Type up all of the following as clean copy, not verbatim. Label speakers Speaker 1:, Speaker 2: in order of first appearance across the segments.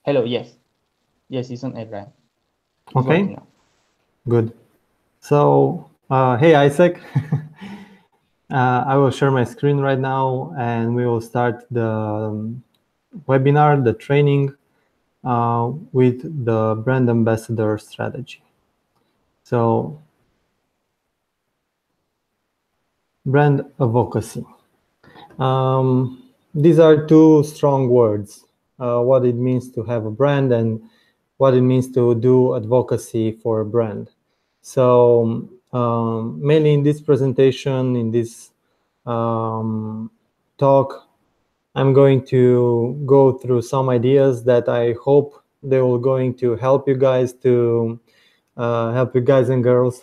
Speaker 1: Hello, yes. Yes, it's on Adrian. It's
Speaker 2: Okay,
Speaker 1: working now.
Speaker 2: good. So, hey Isaac, I will share my screen right now and we will start the webinar, the training with the brand ambassador strategy. So, brand advocacy. These are two strong words, what it means to have a brand and what it means to do advocacy for a brand. So mainly in this presentation, in this talk, I'm going to go through some ideas that I hope they will going to help you guys and girls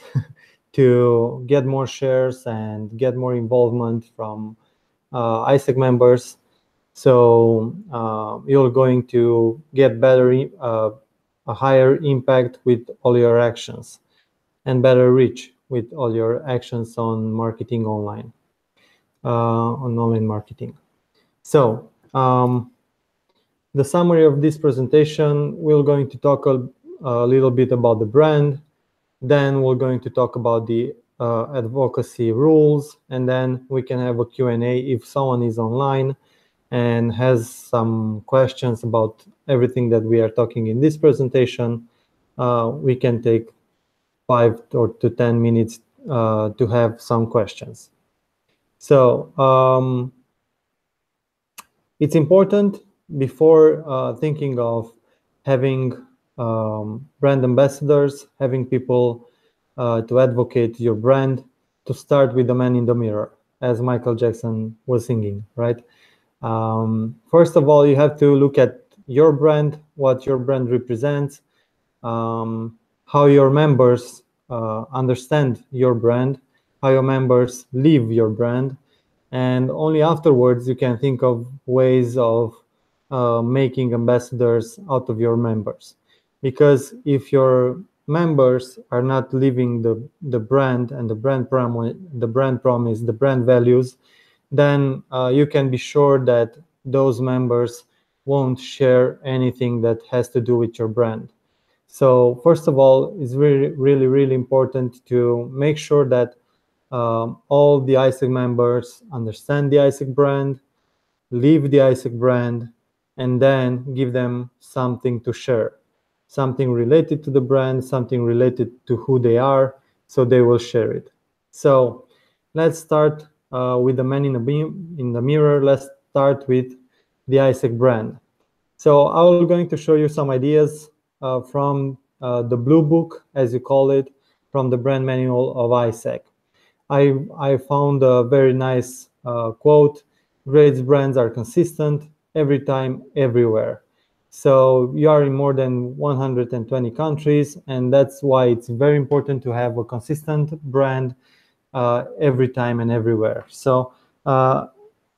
Speaker 2: to get more shares and get more involvement from ISEC members. So you're going to get a higher impact with all your actions and better reach with all your actions on marketing online, on online marketing. So the summary of this presentation, we're going to talk a little bit about the brand, then we're going to talk about the advocacy rules, and then we can have a Q&A if someone is online and has some questions about everything that we are talking in this presentation. We can take 5 or to 10 minutes to have some questions. So it's important before thinking of having brand ambassadors, having people to advocate your brand, to start with the man in the mirror, as Michael Jackson was singing, right? First of all, you have to look at your brand, what your brand represents, how your members understand your brand, how your members live your brand, and only afterwards you can think of ways of making ambassadors out of your members. Because if your members are not living the brand and the brand promise, the brand values, then you can be sure that those members won't share anything that has to do with your brand. So first of all, it's really important to make sure that all the ISEC members understand the ISEC brand, live the ISEC brand, and then give them something to share, something related to the brand, something related to who they are, so they will share it. So let's start with the man in the mirror. Let's start with the ISEC brand. So I'm going to show you some ideas from the blue book, as you call it, from the brand manual of ISEC. I found a very nice quote: great brands are consistent every time, everywhere. So you are in more than 120 countries, and that's why it's very important to have a consistent brand every time and everywhere. So I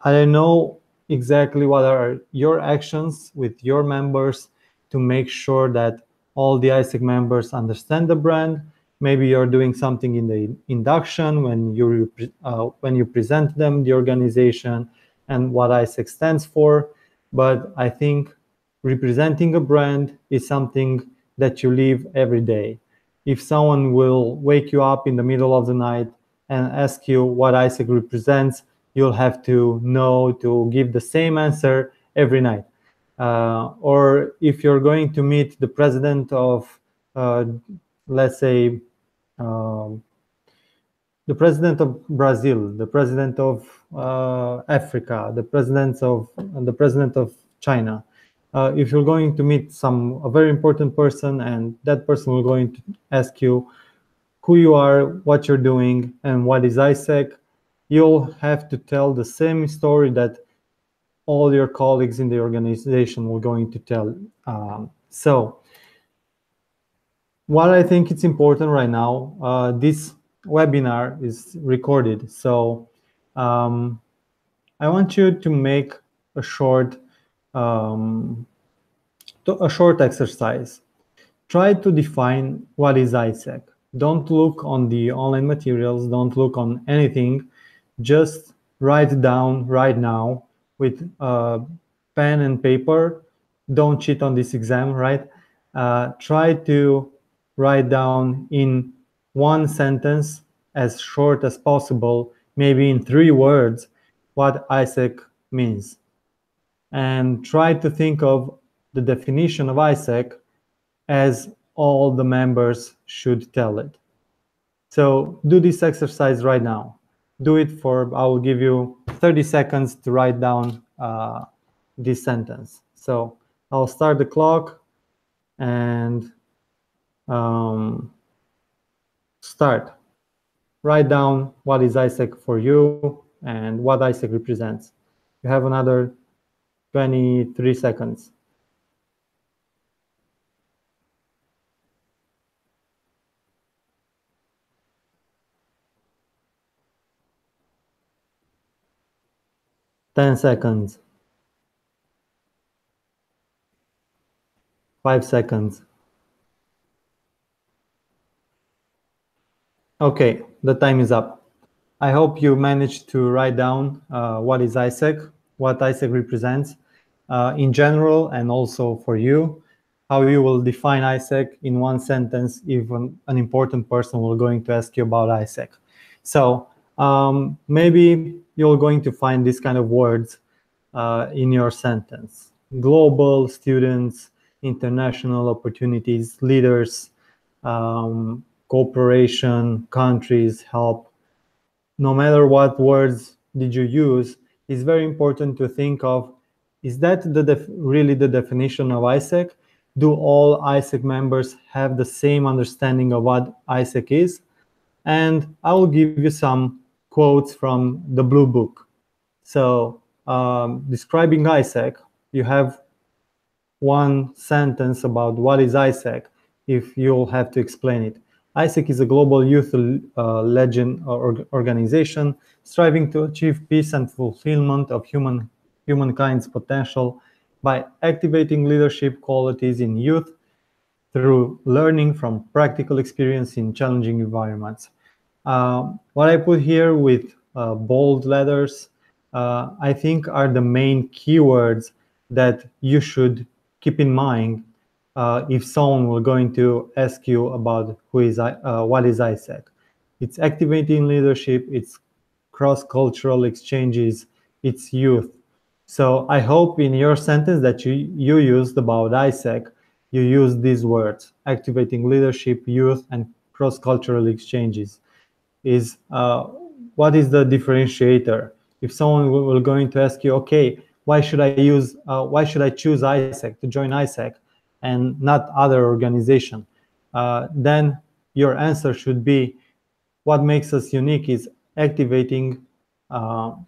Speaker 2: don't know exactly what are your actions with your members to make sure that all the ISEC members understand the brand. Maybe you're doing something in the induction when you present them the organization and what ISEC stands for. But I think representing a brand is something that you live every day. If someone will wake you up in the middle of the night and ask you what ISEC represents, you'll have to know to give the same answer every night. Or if you're going to meet the president of, let's say, um, the president of Brazil, the president of Africa, the president of China. If you're going to meet a very important person, and that person will going to ask you who you are, what you're doing, and what is ISEC, you'll have to tell the same story that all your colleagues in the organization will going to tell. So what I think it's important right now, this webinar is recorded. So I want you to make a short exercise. Try to define what is ISEC. Don't look on the online materials, don't look on anything. Just write down right now with pen and paper don't cheat on this exam, right? Try to write down in one sentence, as short as possible, maybe in 3 words, what ISEC means. And try to think of the definition of ISEC as all the members should tell it. So do this exercise right now. Do it for, I will give you 30 seconds to write down this sentence. So I'll start the clock and start. Write down what is ISEC for you and what ISEC represents. You have another 23 seconds. Ten seconds. 5 seconds. Okay, the time is up. I hope you managed to write down what is ISEC, what ISEC represents in general, and also for you, how you will define ISEC in one sentence if an important person will going to ask you about ISEC. So maybe you're going to find these kind of words in your sentence. Global, students, international opportunities, leaders, cooperation, countries, help. No matter what words did you use, it's very important to think of, is that really the definition of ISEC? Do all ISEC members have the same understanding of what ISEC is? And I will give you some quotes from the Blue Book. So describing ISEC, you have one sentence about what is ISEC if you'll have to explain it. ISEC is a global youth legend organization striving to achieve peace and fulfillment of humankind's potential by activating leadership qualities in youth through learning from practical experience in challenging environments. What I put here with bold letters, I think are the main keywords that you should keep in mind if someone will going to ask you about what is ISEC. It's activating leadership, it's cross-cultural exchanges, it's youth. So I hope in your sentence that you used about ISEC, you use these words: activating leadership, youth, and cross-cultural exchanges. Is what is the differentiator? If someone will going to ask you, okay, why should I choose ISEC to join ISEC and not other organization? Then your answer should be, what makes us unique is activating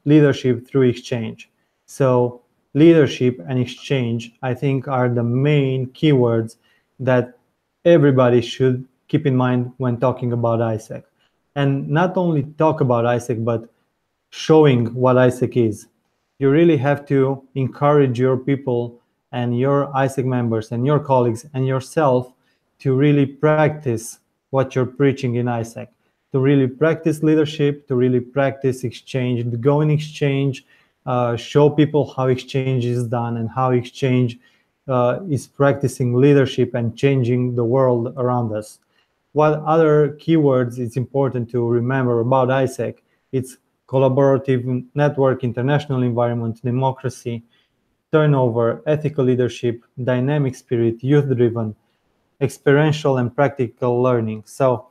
Speaker 2: leadership through exchange. So leadership and exchange, I think, are the main keywords that everybody should keep in mind when talking about ISEC. And not only talk about ISEC, but showing what ISEC is. You really have to encourage your people and your ISEC members and your colleagues and yourself to really practice what you're preaching in ISEC, to really practice leadership, to really practice exchange, to go in exchange, show people how exchange is done and how exchange is practicing leadership and changing the world around us. What other keywords is important to remember about ISEC? It's collaborative network, international environment, democracy, turnover, ethical leadership, dynamic spirit, youth-driven, experiential and practical learning. So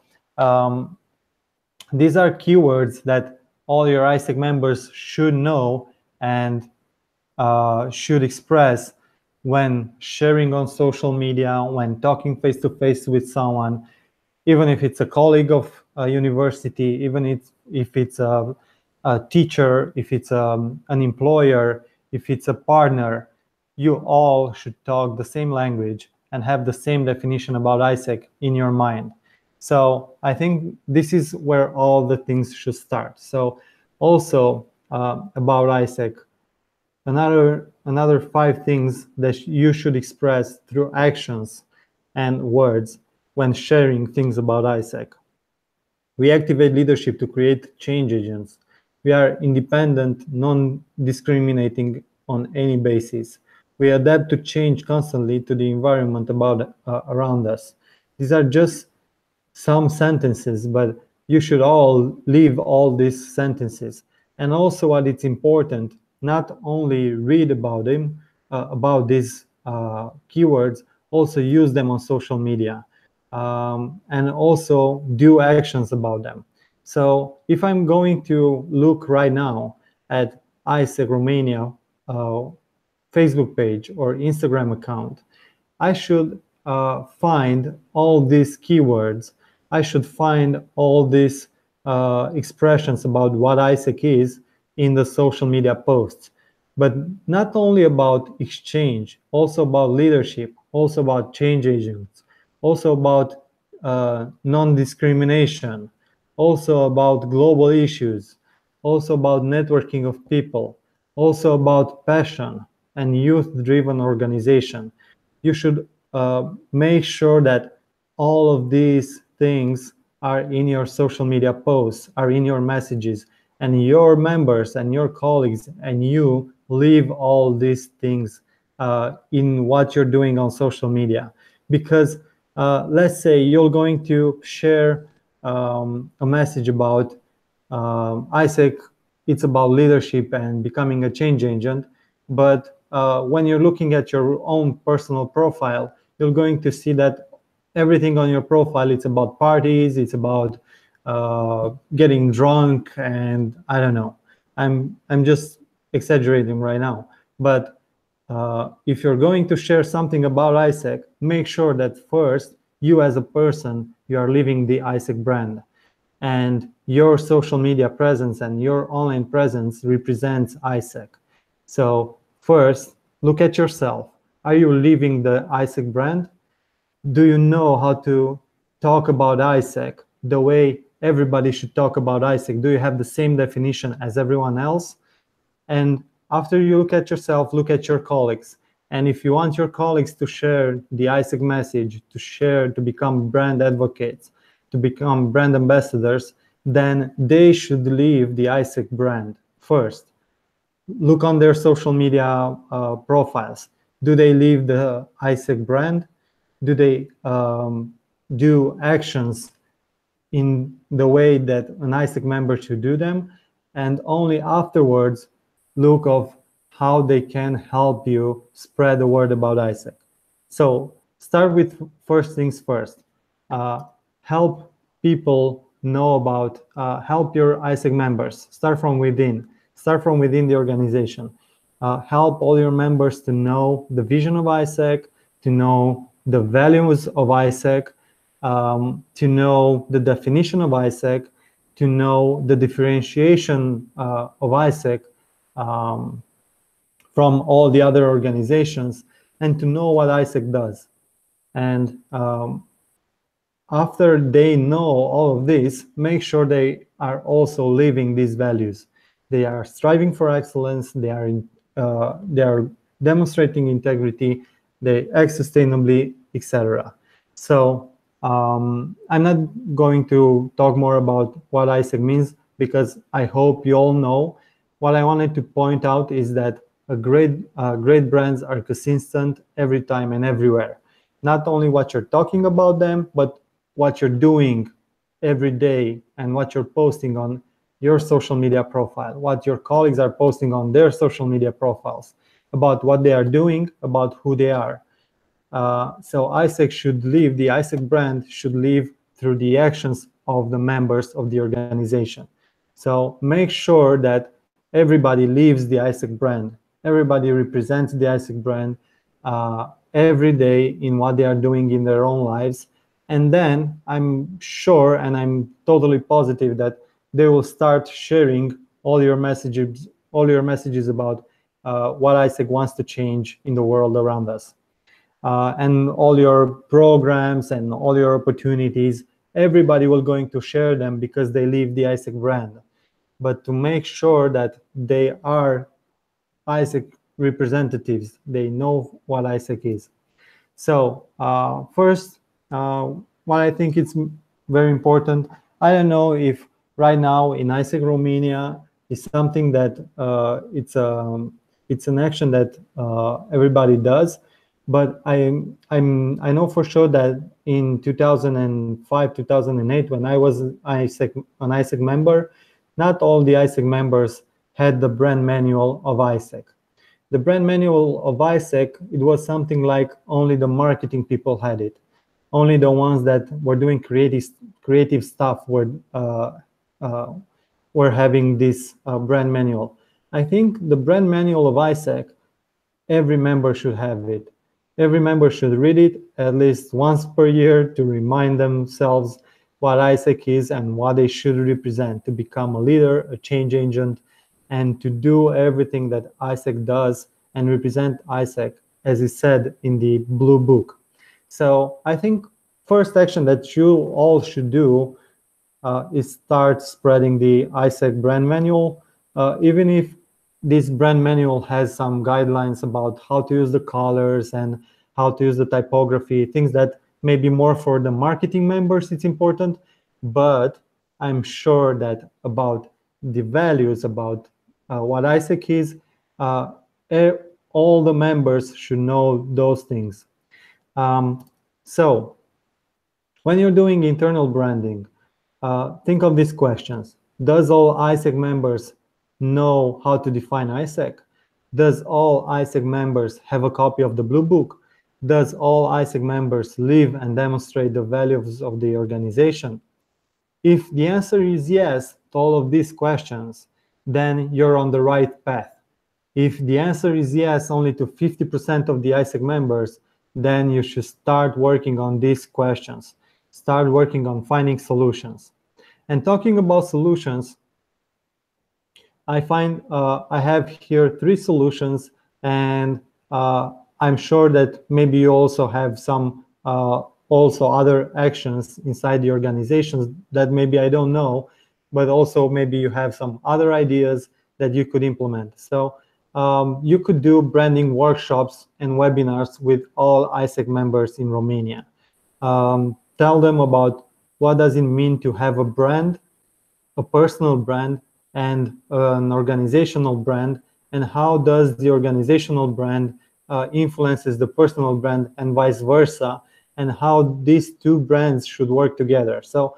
Speaker 2: these are keywords that all your ISEC members should know and should express when sharing on social media, when talking face-to-face with someone, even if it's a colleague of a university, even if it's a teacher, if it's an employer, if it's a partner, you all should talk the same language and have the same definition about ISEC in your mind. So I think this is where all the things should start. So also about ISEC, another 5 things that you should express through actions and words when sharing things about ISEC. We activate leadership to create change agents. We are independent, non-discriminating on any basis. We adapt to change constantly to the environment around us. These are just some sentences, but you should all leave all these sentences. And also what it's important, not only read about them, about these keywords, also use them on social media, and also do actions about them. So if I'm going to look right now at ISEC Romania Facebook page or Instagram account, I should find all these keywords. I should find all these expressions about what ISEC is in the social media posts. But not only about exchange, also about leadership, also about change agents, also about non-discrimination, also about global issues, also about networking of people, also about passion and youth-driven organization. You should make sure that all of these things are in your social media posts, are in your messages, and your members and your colleagues and you leave all these things in what you're doing on social media. Because let's say you're going to share a message about ISEC, it's about leadership and becoming a change agent. But when you're looking at your own personal profile, you're going to see that everything on your profile, it's about parties, it's about getting drunk, and I don't know. I'm just exaggerating right now. But if you're going to share something about ISEC, make sure that first, you as a person, you are living the ISEC brand. And your social media presence and your online presence represents ISEC. So first, look at yourself. Are you living the ISEC brand? Do you know how to talk about ISEC the way everybody should talk about ISEC? Do you have the same definition as everyone else? And after you look at yourself, look at your colleagues. And if you want your colleagues to share the ISEC message, to become brand advocates, to become brand ambassadors, then they should leave the ISEC brand first. Look on their social media profiles. Do they leave the ISEC brand? Do they do actions in the way that an ISEC member should do them? And only afterwards look of how they can help you spread the word about ISEC. So start with first things first. Help people know about, help your ISEC members. Start from within. Start from within the organization. Help all your members to know the vision of ISEC, to know the values of ISEC, to know the definition of ISEC, to know the differentiation of ISEC from all the other organizations, and to know what ISEC does. And after they know all of this, make sure they are also living these values. They are striving for excellence, they are demonstrating integrity, they act sustainably, etc. So I'm not going to talk more about what ISEC means because I hope you all know. What I wanted to point out is that great brands are consistent every time and everywhere. Not only what you're talking about them, but what you're doing every day and what you're posting on your social media profile, what your colleagues are posting on their social media profiles, about what they are doing, about who they are. So ISEC should live, the ISEC brand should live through the actions of the members of the organization. So make sure that everybody lives the ISEC brand. Everybody represents the ISEC brand every day in what they are doing in their own lives. And then I'm sure and I'm totally positive that they will start sharing all your messages about what ISEC wants to change in the world around us. And all your programs and all your opportunities, everybody will going to share them because they live the ISEC brand. But to make sure that they are ISEC representatives, they know what ISEC is. So first, what I think it's very important, I don't know if right now in ISEC Romania is something that it's It's an action that everybody does. But I know for sure that in 2005, 2008, when I was an ISEC member, not all the ISEC members had the brand manual of ISEC. The brand manual of ISEC, it was something like only the marketing people had it. Only the ones that were doing creative stuff uh, were having this brand manual. I think the brand manual of ISEC, every member should have it. Every member should read it at least once per year to remind themselves what ISEC is and what they should represent to become a leader, a change agent, and to do everything that ISEC does and represent ISEC, as is said in the Blue Book. So I think first action that you all should do is start spreading the ISEC brand manual, even if this brand manual has some guidelines about how to use the colors and how to use the typography, things that may be more for the marketing members, it's important. But I'm sure that about the values, about what ISEC is, uh, all the members should know those things. So when you're doing internal branding, think of these questions. Does all ISEC members know how to define ISEC? Does all ISEC members have a copy of the Blue Book? Does all ISEC members live and demonstrate the values of the organization? If the answer is yes to all of these questions, then you're on the right path. If the answer is yes only to 50% of the ISEC members, then you should start working on these questions. Start working on finding solutions. And talking about solutions, I find I have here 3 solutions, and I'm sure that maybe you also have some also other actions inside the organizations that maybe I don't know, but also maybe you have some other ideas that you could implement. So you could do branding workshops and webinars with all ISEC members in Romania. Tell them about what does it mean to have a brand, a personal brand, and an organizational brand, and how does the organizational brand influences the personal brand and vice versa, and how these two brands should work together. So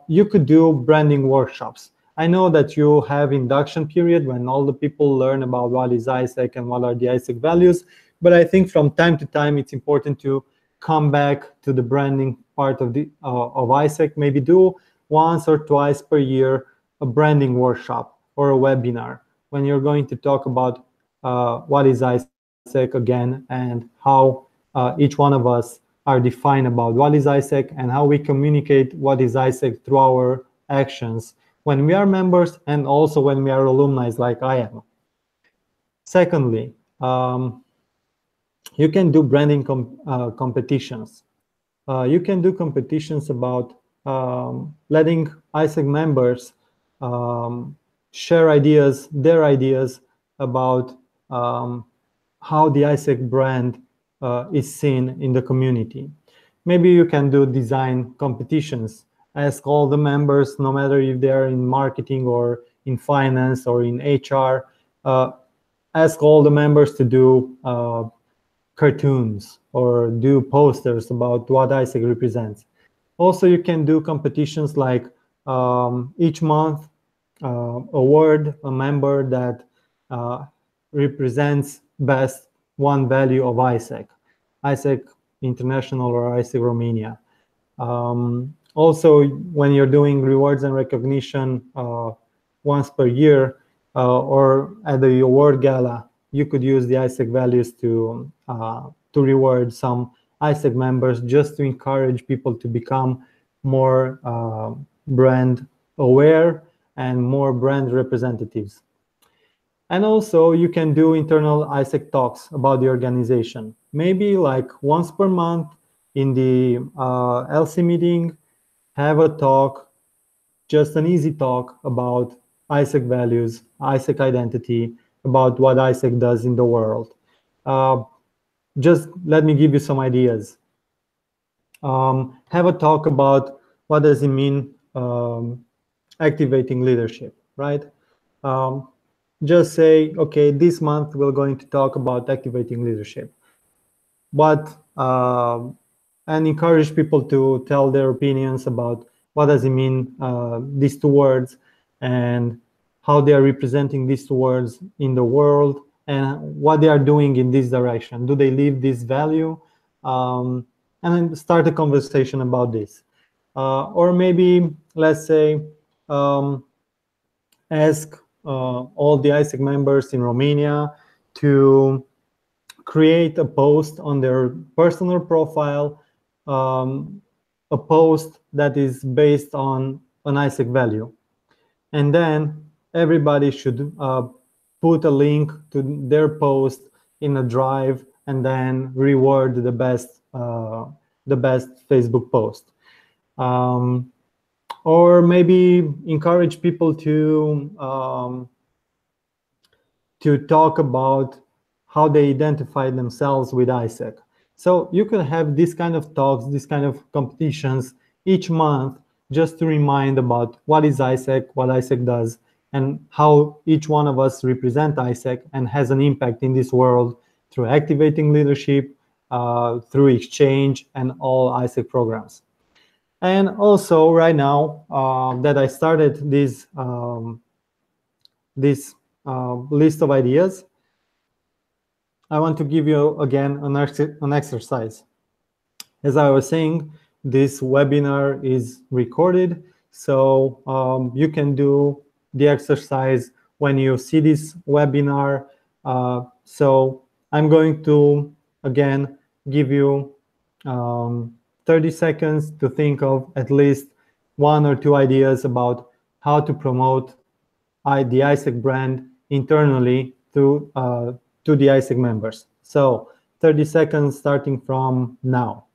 Speaker 2: you could do branding workshops. I know that you have induction period when all the people learn about what is ISEC and what are the ISEC values, but I think from time to time it's important to come back to the branding part of ISEC. Maybe do once or twice per year a branding workshop or a webinar when you're going to talk about what is ISEC again and how each one of us are defined about what is ISEC and how we communicate what is ISEC through our actions when we are members and also when we are alumni like I am. Secondly, you can do branding competitions. You can do competitions about letting ISEC members share ideas, their ideas about how the ISEC brand is seen in the community. Maybe you can do design competitions. Ask all the members, no matter if they're in marketing or in finance or in HR, ask all the members to do cartoons or do posters about what ISEC represents. Also, you can do competitions like each month award a member that represents best one value of ISEC, ISEC International or ISEC Romania. Also, when you're doing rewards and recognition once per year or at the award gala, you could use the ISEC values to reward some ISEC members just to encourage people to become more brand aware and more brand representatives. And also you can do internal ISEC talks about the organization. Maybe like once per month in the LC meeting, have a talk, just an easy talk about ISEC values, ISEC identity, about what ISEC does in the world. Just let me give you some ideas. Have a talk about what does it mean activating leadership, right? just say, okay, this month we're going to talk about activating leadership. But and encourage people to tell their opinions about what does it mean, these two words, and how they are representing these two words in the world, and what they are doing in this direction. Do they live this value? And then start a conversation about this. Or maybe, let's say, ask all the ISEC members in Romania to create a post on their personal profile, a post that is based on an ISEC value. And then everybody should put a link to their post in a drive and then reward the best Facebook post. Or maybe encourage people to talk about how they identify themselves with ISEC. So you can have this kind of talks, this kind of competitions each month, just to remind about what is ISEC, what ISEC does, and how each one of us represent ISEC and has an impact in this world through activating leadership, through exchange, and all ISEC programs. And also right now that I started this list of ideas, I want to give you again an exercise. As I was saying, this webinar is recorded, so you can do the exercise when you see this webinar. So I'm going to, again, give you 30 seconds to think of at least one or two ideas about how to promote the ISEC brand internally to the ISEC members. So 30 seconds starting from now.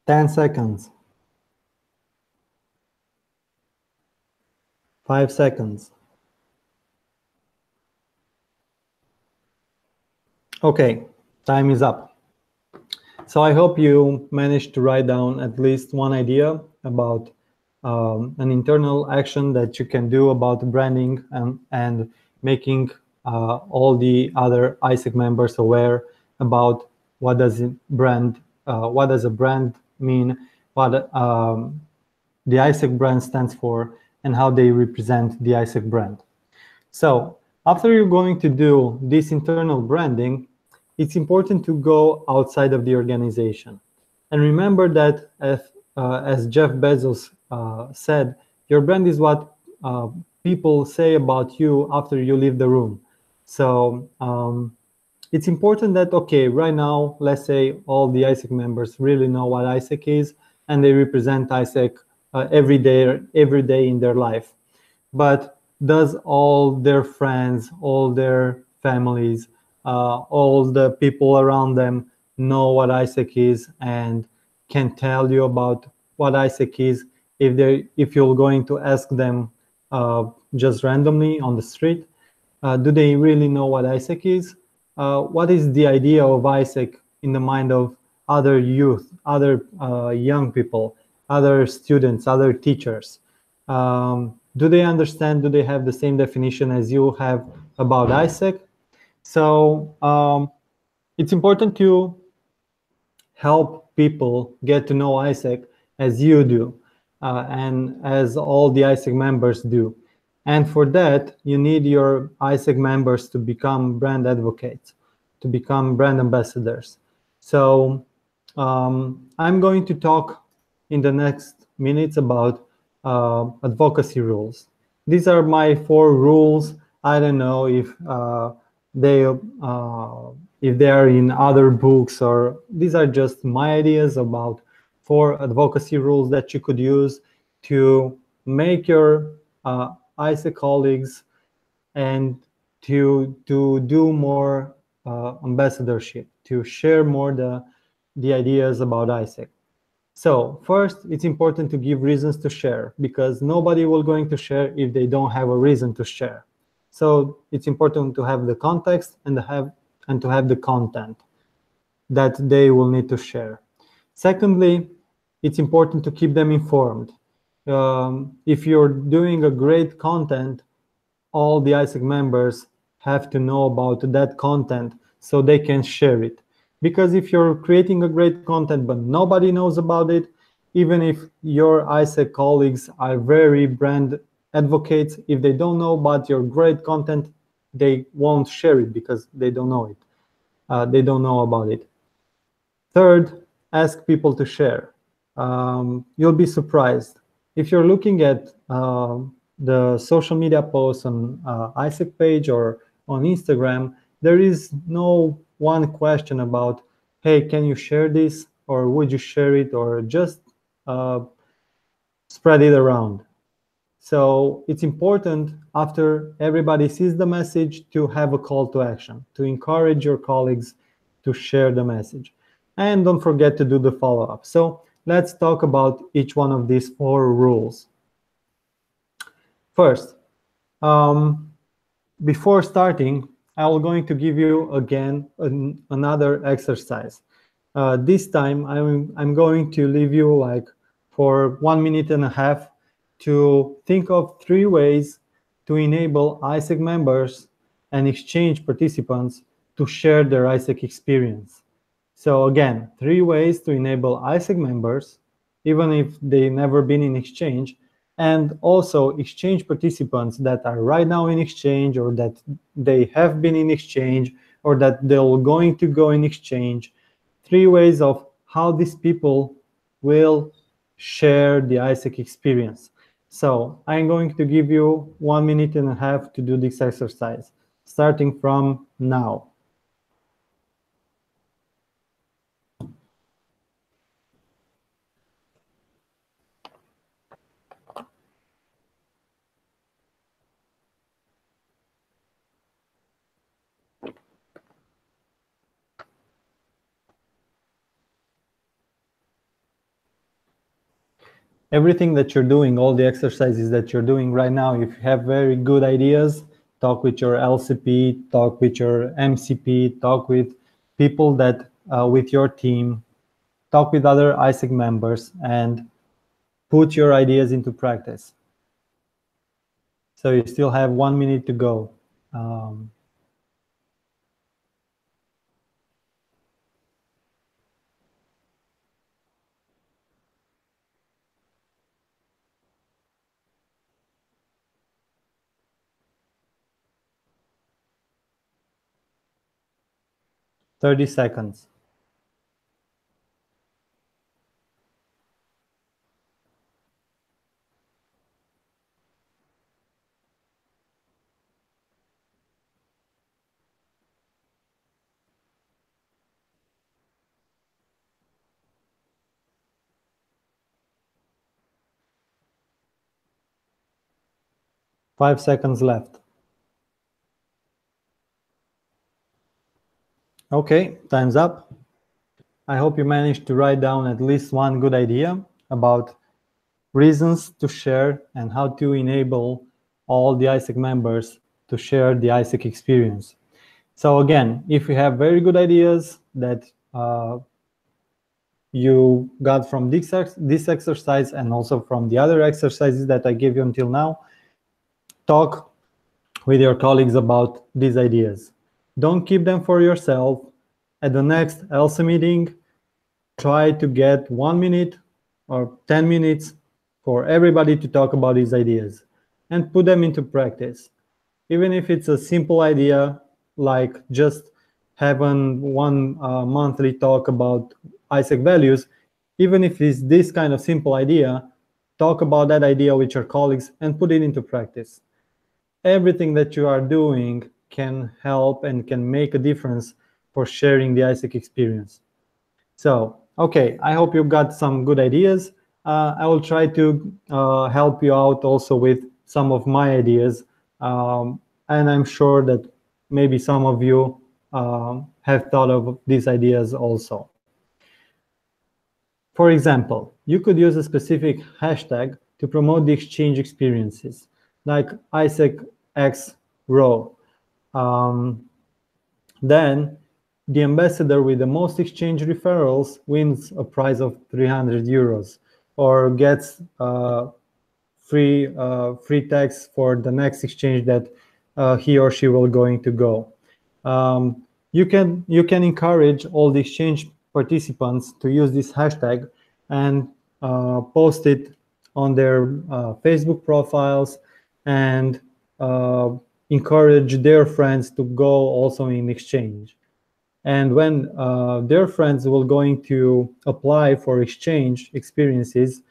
Speaker 2: Ten seconds. 5 seconds. Okay, time is up. So I hope you managed to write down at least one idea about an internal action that you can do about branding and making all the other ISEC members aware about what does a brand mean, what the ISEC brand stands for, and how they represent the ISEC brand. So after you're going to do this internal branding, it's important to go outside of the organization. And remember that as Jeff Bezos said, your brand is what people say about you after you leave the room. So it's important that, okay, right now, let's say all the ISEC members really know what ISEC is, and they represent ISEC every day in their life. But does all their friends, all their families, all the people around them know what ISEC is and can tell you about what ISEC is if you're going to ask them just randomly on the street? Do they really know what ISEC is? What is the idea of ISEC in the mind of other youth, other young people, other students, other teachers? Do they understand? Do they have the same definition as you have about ISEC? So it's important to help people get to know ISEC as you do, and as all the ISEC members do. And for that, you need your ISEC members to become brand advocates, to become brand ambassadors. So I'm going to talk in the next minutes about advocacy rules. These are my 4 rules. I don't know if they are in other books, or these are just my ideas about 4 advocacy rules that you could use to make your ISEC colleagues and to do more ambassadorship, to share more the ideas about ISEC. So first, it's important to give reasons to share, because nobody will going to share if they don't have a reason to share. So it's important to have the context and to have the content that they will need to share. Secondly, it's important to keep them informed. If you're doing a great content, all the ISEC members have to know about that content so they can share it. Because if you're creating a great content but nobody knows about it, even if your ISEC colleagues are very brand advocates, if they don't know about your great content, they won't share it because they don't know it. They don't know about it. Third, ask people to share. You'll be surprised. If you're looking at the social media posts on ISEC page or on Instagram, there is no one question about, hey, can you share this? Or would you share it? Or just spread it around. So it's important after everybody sees the message to have a call to action, to encourage your colleagues to share the message. And don't forget to do the follow-up. So let's talk about each one of these 4 rules. First, before starting, I'm going to give you again another exercise. This time I'm going to leave you like for 1.5 minutes to think of 3 ways to enable ISEC members and exchange participants to share their ISEC experience. So again, 3 ways to enable ISEC members, even if they've never been in exchange, and also exchange participants that are right now in exchange, or that they have been in exchange, or that they're going to go in exchange. 3 ways of how these people will share the ISEC experience. So I'm going to give you 1.5 minutes to do this exercise, starting from now. Everything that you're doing, all the exercises that you're doing right now, if you have very good ideas, talk with your LCP, talk with your MCP, talk with people that with your team, talk with other ISEC members, and put your ideas into practice. So you still have 1 minute to go. 30 seconds. Five seconds left. Okay, time's up. I hope you managed to write down at least one good idea about reasons to share and how to enable all the ISEC members to share the ISEC experience. So again, if you have very good ideas that you got from this exercise and also from the other exercises that I gave you until now, talk with your colleagues about these ideas. Don't keep them for yourself. At the next ELSA meeting, try to get 1 minute or 10 minutes for everybody to talk about these ideas and put them into practice. Even if it's a simple idea, like just having one monthly talk about ISEC values, even if it's this kind of simple idea, talk about that idea with your colleagues and put it into practice. Everything that you are doing can help and can make a difference for sharing the ISEC experience. So, okay, I hope you got some good ideas. I will try to help you out also with some of my ideas. And I'm sure that maybe some of you have thought of these ideas also. For example, you could use a specific hashtag to promote the exchange experiences, like Isaac X Row. Um, then the ambassador with the most exchange referrals wins a prize of 300 euros or gets free tags for the next exchange that he or she will going to go. You can encourage all the exchange participants to use this hashtag and post it on their Facebook profiles and uh, encourage their friends to go also in exchange. And when their friends will going to apply for exchange experiences,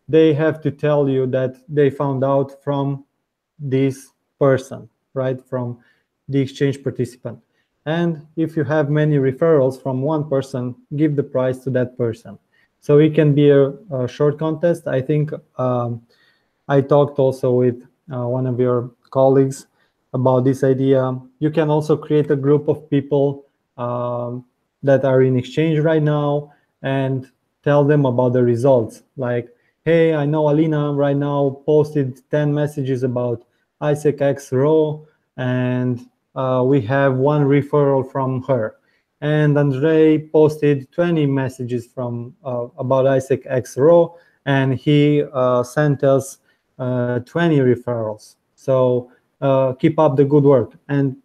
Speaker 2: they have to tell you that they found out from this person, right? From the exchange participant. And if you have many referrals from one person, give the prize to that person. So it can be a short contest. I think I talked also with one of your colleagues about this idea. You can also create a group of people that are in exchange right now and tell them about the results. Like, hey, I know Alina right now posted 10 messages about Isaac X Row, and we have one referral from her. And Andrei posted 20 messages from about Isaac X Row, and he sent us 20 referrals. So keep up the good work and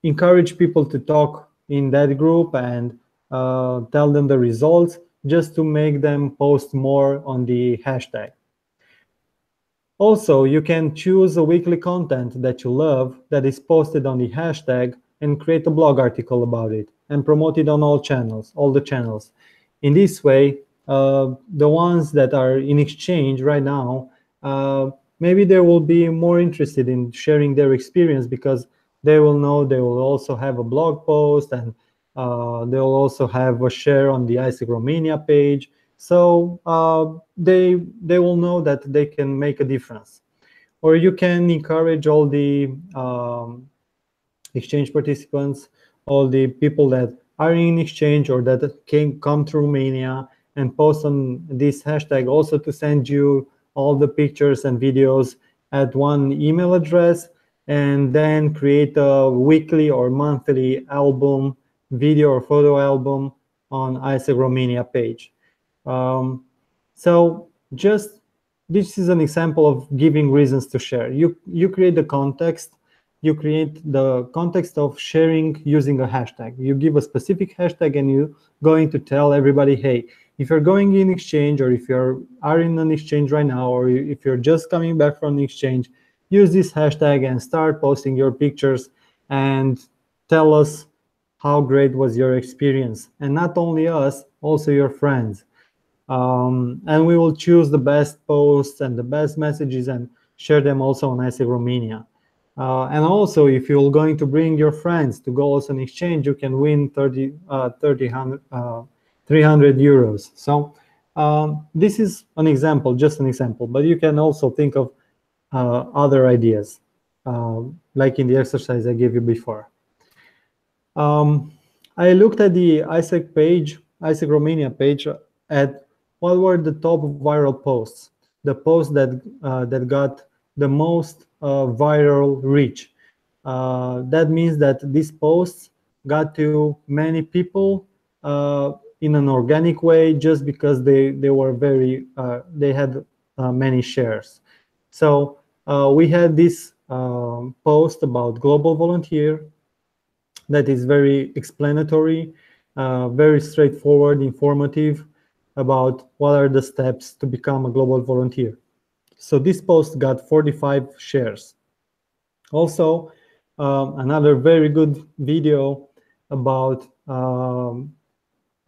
Speaker 2: encourage people to talk in that group and tell them the results just to make them post more on the hashtag. Also, you can choose a weekly content that you love that is posted on the hashtag and create a blog article about it and promote it on all the channels. In this way, the ones that are in exchange right now, maybe they will be more interested in sharing their experience because they will know they will also have a blog post and they will also have a share on the Isaac Romania page. So they will know that they can make a difference. Or you can encourage all the exchange participants, all the people that are in exchange or that can come to Romania and post on this hashtag also to send you all the pictures and videos at one email address, and then create a weekly or monthly album, video or photo album on Isaac Romania page. So just this is an example of giving reasons to share. You create the context, you create the context of sharing using a hashtag. You give a specific hashtag and you're going to tell everybody, hey, if you're going in exchange or if you are in an exchange right now, or if you're just coming back from the exchange, use this hashtag and start posting your pictures and tell us how great was your experience. And not only us, also your friends. And we will choose the best posts and the best messages and share them also on Isaac Romania. And also, if you're going to bring your friends to go also in exchange, you can win 300 euros. So this is an example, just an example, but you can also think of other ideas, like in the exercise I gave you before. I looked at the Isaac page, Isaac Romania page, at what were the top viral posts, the posts that got the most viral reach. That means that these posts got to many people in an organic way just because they were they had many shares. So we had this post about global volunteer that is very explanatory, very straightforward, informative about what are the steps to become a global volunteer. So this post got 45 shares. Also, another very good video about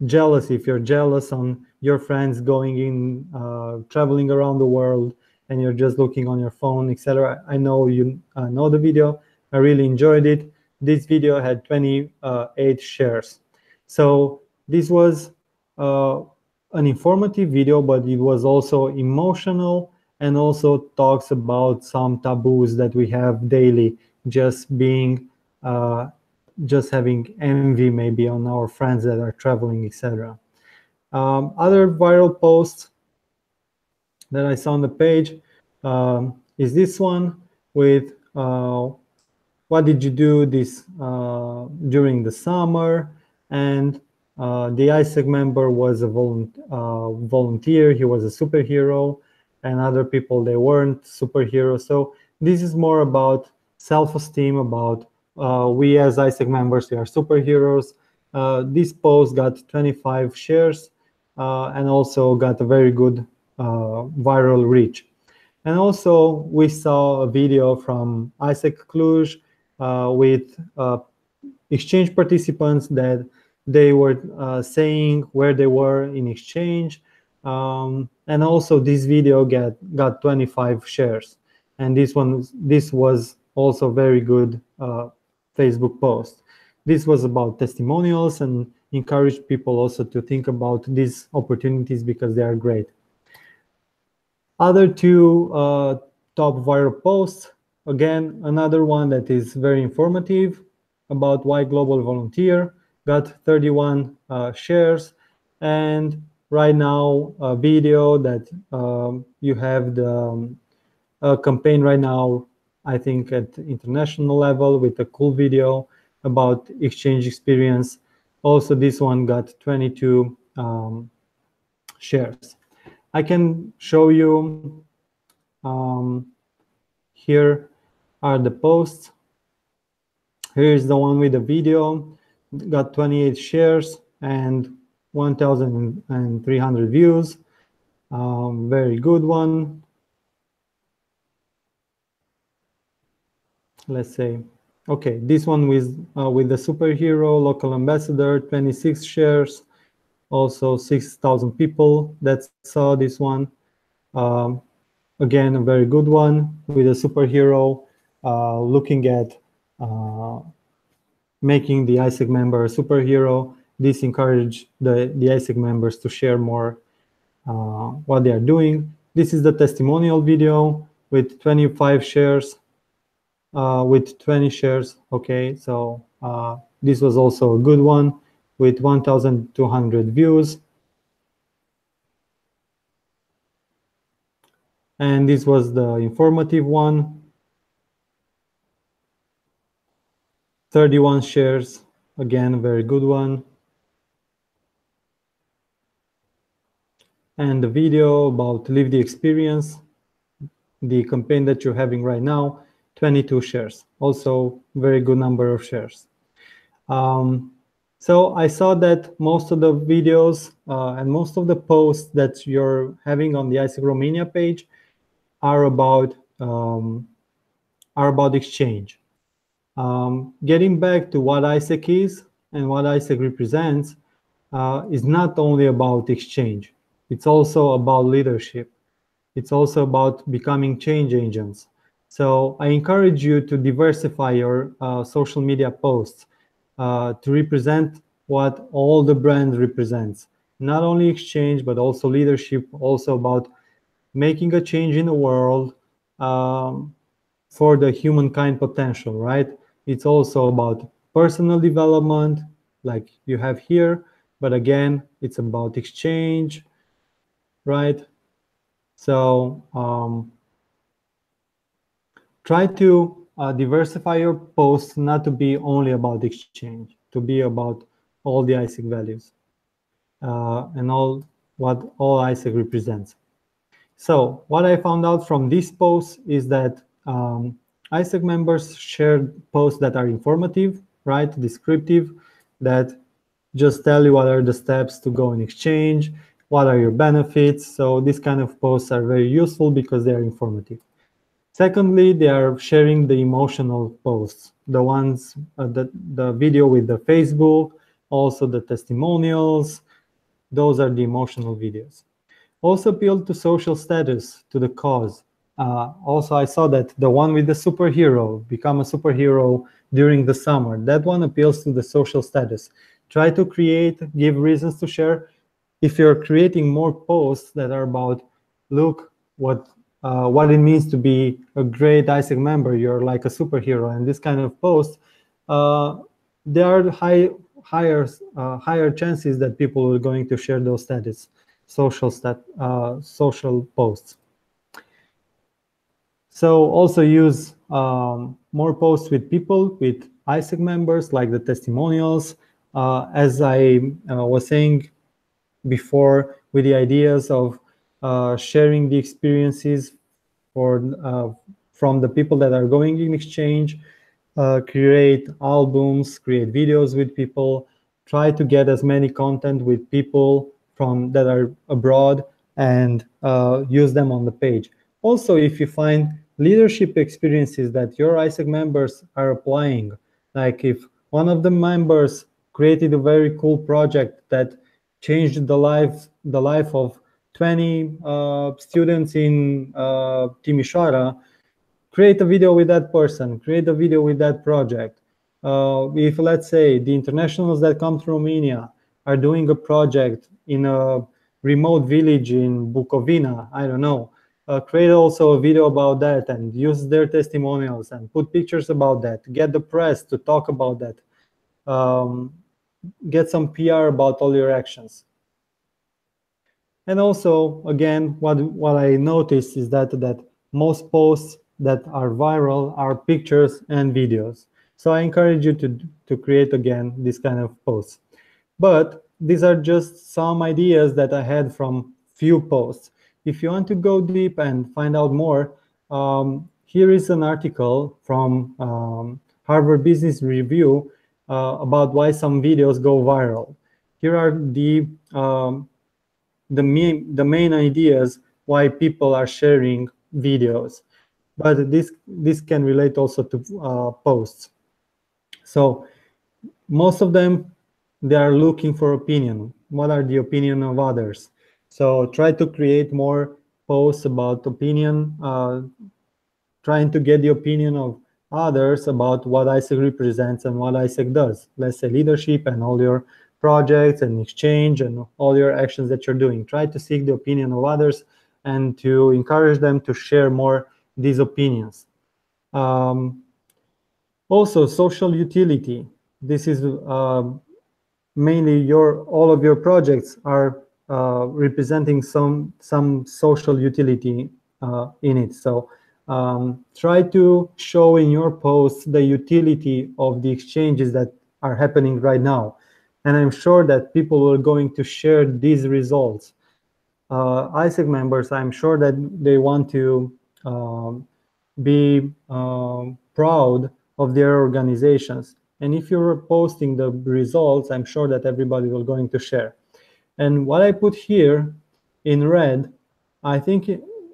Speaker 2: jealousy. If you're jealous on your friends going in, traveling around the world, and you're just looking on your phone, etc. I know you know the video. I really enjoyed it. This video had 28 shares. So this was an informative video, but it was also emotional and also talks about some taboos that we have daily, just being just having envy maybe on our friends that are traveling, etc. Other viral posts that I saw on the page is this one with what did you do this during the summer? And the ISEC member was a volunteer. He was a superhero, and other people, they weren't superheroes. So this is more about self-esteem, about we as ISEC members, we are superheroes. This post got 25 shares and also got a very good viral reach. And also we saw a video from ISEC Cluj with exchange participants that they were saying where they were in exchange. And also this video got 25 shares. And this was also very good Facebook post. This was about testimonials and encouraged people also to think about these opportunities because they are great. Other two top viral posts, again, another one that is very informative about why global volunteer, got 31 shares. And right now, a video that you have the campaign right now, I think at international level with a cool video about exchange experience. Also, this one got 22 shares. I can show you here are the posts. Here is the one with the video, got 28 shares and 1,300 views. Very good one. Let's say, okay, this one with the superhero, local ambassador, 26 shares. Also 6,000 people that saw this one. Again, a very good one with a superhero looking at making the ISEC member a superhero. This encouraged the ISEC members to share more what they are doing. This is the testimonial video with 25 shares, with 20 shares. Okay, so this was also a good one with 1,200 views. And this was the informative one. 31 shares, again, a very good one. And the video about Live the Experience, the campaign that you're having right now, 22 shares, also very good number of shares. So I saw that most of the videos and most of the posts that you're having on the ISEC Romania page are about exchange. Getting back to what ISEC is and what ISEC represents is not only about exchange. It's also about leadership. It's also about becoming change agents. So I encourage you to diversify your social media posts to represent what all the brand represents. Not only exchange, but also leadership, also about making a change in the world for the humankind potential, right? It's also about personal development, like you have here, but again, it's about exchange, right? So try to diversify your posts, not to be only about exchange, to be about all the ISEC values and what all ISEC represents. So what I found out from these posts is that ISEC members shared posts that are informative, right, descriptive, that just tell you what are the steps to go in exchange, what are your benefits. So these kind of posts are very useful because they are informative. Secondly, they are sharing the emotional posts, the ones, the video with the Facebook, also the testimonials. Those are the emotional videos. Also appeal to social status, to the cause. Also, I saw that the one with the superhero, become a superhero during the summer, that one appeals to the social status. Try to give reasons to share. If you're creating more posts that are about, look, what it means to be a great ISEC member, you're like a superhero, and this kind of posts, they are higher chances that people are going to share those social posts. So also use more posts with people, with ISEC members, like the testimonials. As I was saying before, with the ideas of sharing the experiences for from the people that are going in exchange, create albums, create videos with people, try to get as many content with people from that are abroad, and use them on the page. Also, if you find leadership experiences that your ISEC members are applying, like if one of the members created a very cool project that changed the life of 20 students in Timișoara, create a video with that person, create a video with that project. If, let's say, the internationals that come to Romania are doing a project in a remote village in Bukovina, I don't know, create also a video about that and use their testimonials and put pictures about that, get the press to talk about that, get some PR about all your actions. And also, again, what I noticed is that most posts that are viral are pictures and videos. So I encourage you to create, again, this kind of posts. But these are just some ideas that I had from few posts. If you want to go deep and find out more, here is an article from Harvard Business Review about why some videos go viral. Here are the main ideas why people are sharing videos, but this can relate also to posts. So most of them, they are looking for opinion. What are the opinion of others? So try to create more posts about opinion, trying to get the opinion of others about what ISEC represents and what ISEC does. Let's say leadership and all your projects and exchange and all your actions that you're doing. Try to seek the opinion of others and to encourage them to share more these opinions. Also, social utility. This is mainly all of your projects are representing some social utility in it. So try to show in your posts the utility of the exchanges that are happening right now. And I'm sure that people are going to share these results. ISEC members, I'm sure that they want to be proud of their organizations. And if you're posting the results, I'm sure that everybody will going to share. And what I put here in red, I think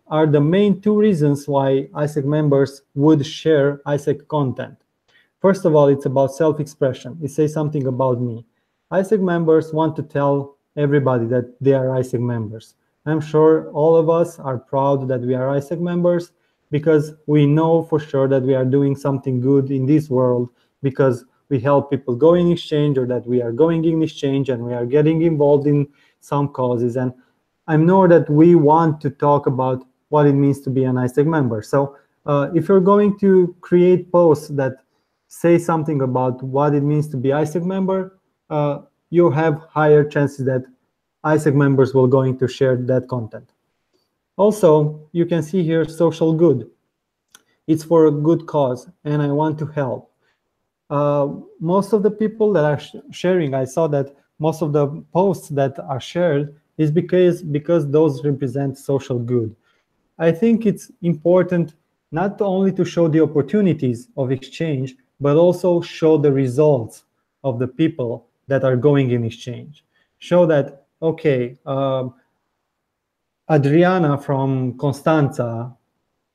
Speaker 2: are the main two reasons why ISEC members would share ISEC content. First of all, it's about self-expression. It says something about me. ISEC members want to tell everybody that they are ISEC members. I'm sure all of us are proud that we are ISEC members because we know for sure that we are doing something good in this world because we help people go in exchange, or that we are going in exchange and we are getting involved in some causes. And I know that we want to talk about what it means to be an ISEC member. So if you're going to create posts that say something about what it means to be ISEC member, you have higher chances that ISEC members will going to share that content. Also, you can see here social good. It's for a good cause, and I want to help. Most of the people that are sharing, I saw that most of the posts that are shared is because those represent social good. I think it's important not only to show the opportunities of exchange, but also show the results of the people that are going in exchange. Show that, okay, Adriana from Constanța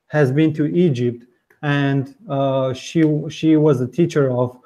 Speaker 2: has been to Egypt, and she was a teacher of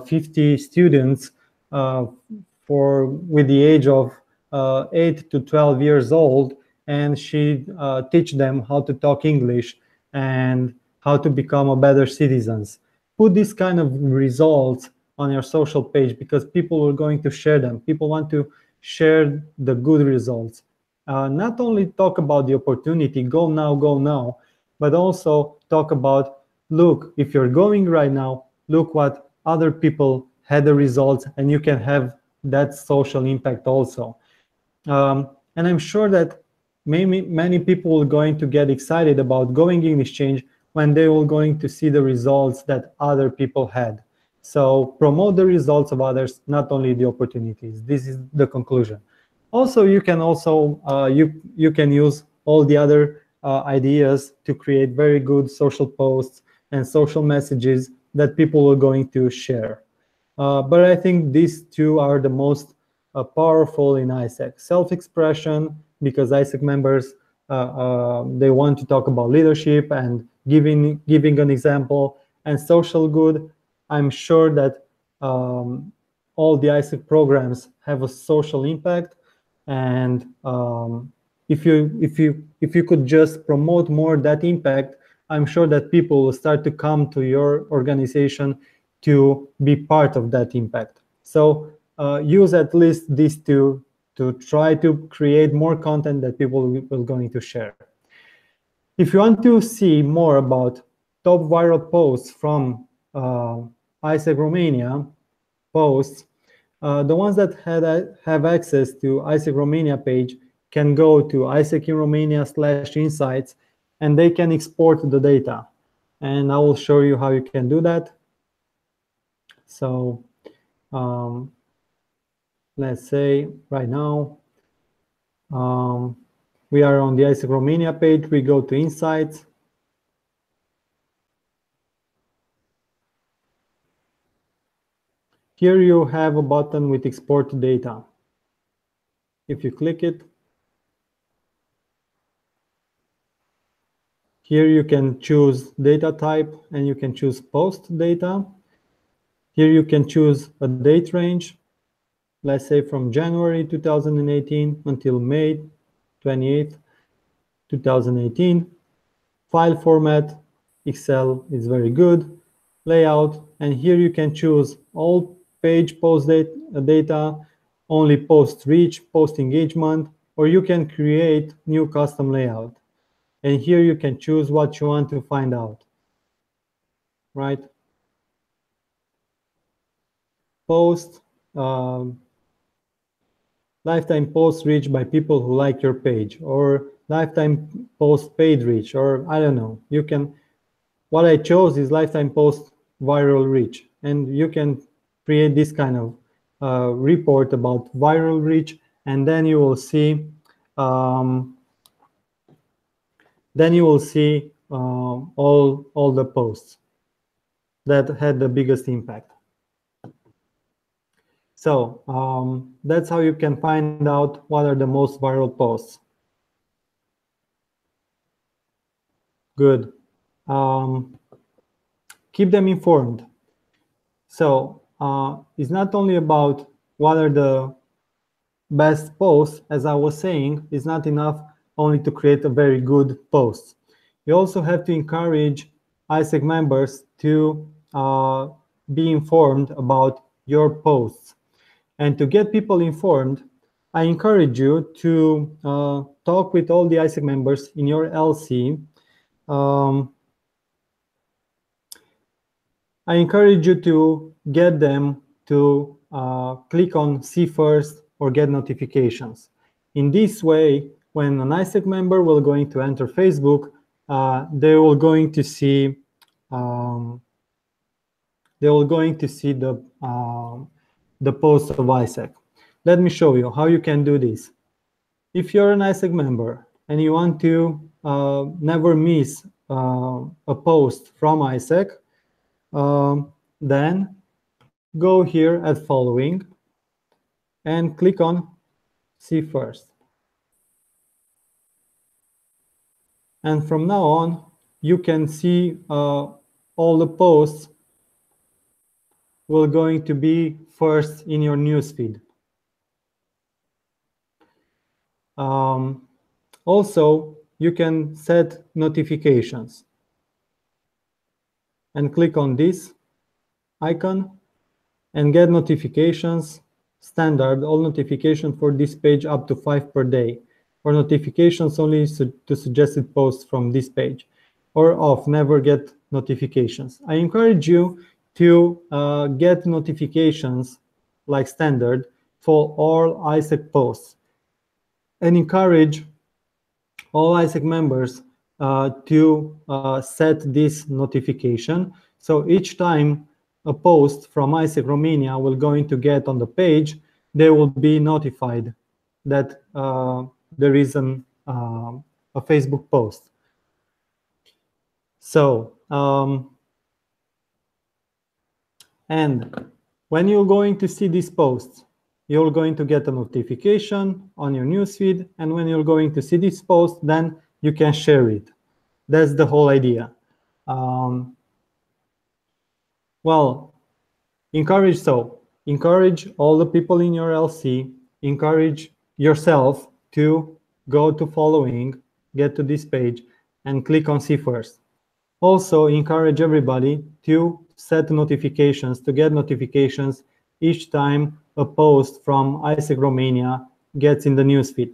Speaker 2: 50 students with the age of 8 to 12 years old, and she teach them how to talk English and how to become a better citizens. Put this kind of results on your social page because people are going to share them. People want to share the good results. Not only talk about the opportunity, go now, but also talk about, look, if you're going right now, look what other people had the results, and you can have that social impact also. And I'm sure that many people are going to get excited about going in exchange when they will going to see the results that other people had. So promote the results of others, not only the opportunities. This is the conclusion. Also, you can you can use all the other ideas to create very good social posts and social messages that people are going to share. But I think these two are the most powerful in ISEC. Self-expression, because ISEC members, they want to talk about leadership and giving an example, and social good. I'm sure that all the ISEC programs have a social impact, and if you could just promote more that impact, I'm sure that people will start to come to your organization to be part of that impact. So use at least these two to try to create more content that people will going to share. If you want to see more about top viral posts from ISEC Romania posts, the ones that have access to ISEC Romania page can go to ISEC in Romania/insights, and they can export the data. And I will show you how you can do that. So let's say right now we are on the ISEC Romania page. We go to Insights. Here you have a button with Export Data. If you click it, here you can choose data type, and you can choose post data. Here you can choose a date range, let's say from January 2018 until May 28th, 2018. File format, Excel is very good. Layout, and here you can choose all page post data, only post reach, post engagement, or you can create new custom layout. And here you can choose what you want to find out, right? Post, lifetime post reach by people who like your page, or lifetime post paid reach, or I don't know. You can, what I chose is lifetime post viral reach, and you can create this kind of report about viral reach, and then you will see all the posts that had the biggest impact. So that's how you can find out what are the most viral posts. Good. Keep them informed. So it's not only about what are the best posts, as I was saying. It's not enough only to create a very good post. You also have to encourage ISEC members to be informed about your posts. And to get people informed, I encourage you to talk with all the ISEC members in your LC. I encourage you to get them to click on See First or Get Notifications. In this way, when an ISEC member will going to enter Facebook, they will going to see the post of ISEC. Let me show you how you can do this. If you're an ISEC member and you want to never miss a post from ISEC, then go here at Following and click on See First. And from now on, you can see all the posts will going to be first in your newsfeed. Also, you can set notifications and click on this icon and get notifications. Standard, all notifications for this page up to 5 per day, or notifications only to suggested posts from this page, or off, never get notifications. I encourage you to get notifications like standard for all ISEC posts, and encourage all ISEC members to set this notification. So each time a post from ISEC Romania will going to get on the page, they will be notified that there is a Facebook post. So, and when you're going to see these posts, you're going to get a notification on your newsfeed, and when you're going to see this post, then you can share it. That's the whole idea. Well, encourage all the people in your LC, encourage yourself to go to following, get to this page, and click on see first. Also, encourage everybody to set notifications, to get notifications each time a post from ISEC Romania gets in the newsfeed.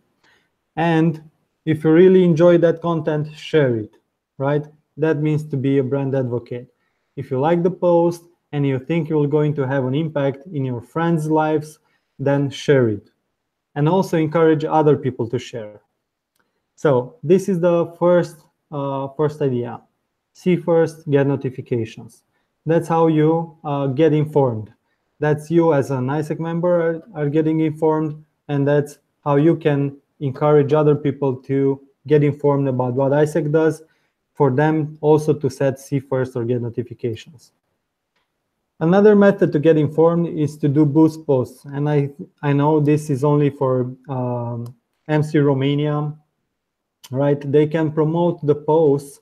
Speaker 2: And if you really enjoy that content, share it, right? That means to be a brand advocate. If you like the post and you think you're going to have an impact in your friends' lives, then share it. And also encourage other people to share. So this is the first idea. See first, get notifications. That's how you get informed. That's you as an ISEC member are getting informed, and that's how you can encourage other people to get informed about what ISEC does, for them also to set see first or get notifications. Another method to get informed is to do boost posts, and I know this is only for MC Romania, right? They can promote the posts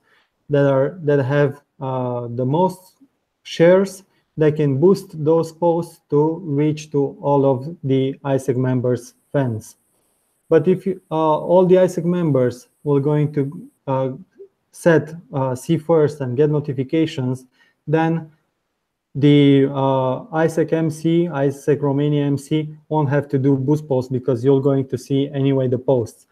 Speaker 2: that have the most shares. They can boost those posts to reach to all of the ISEC members' fans. But if all the ISEC members will going to set see first and get notifications, then the ISEC MC, ISEC Romania MC won't have to do boost posts because you're going to see anyway the posts.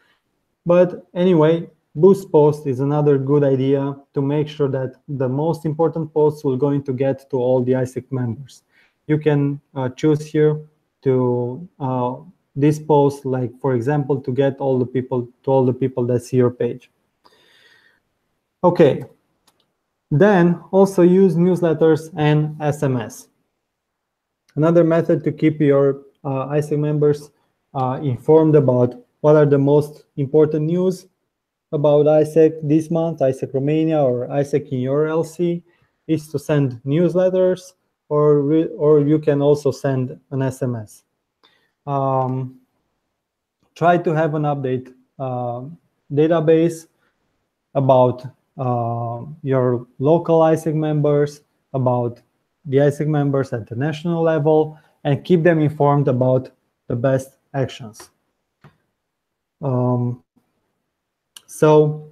Speaker 2: But anyway, boost post is another good idea to make sure that the most important posts will going to get to all the ISEC members. You can choose here to this post, like for example, to get all the people that see your page. Okay. Then also use newsletters and SMS. Another method to keep your ISEC members informed about what are the most important news about ISEC this month, ISEC Romania or ISEC in your LC, is to send newsletters, or you can also send an SMS. Try to have an update database about your local ISEC members, about the ISEC members at the national level, and keep them informed about the best actions. So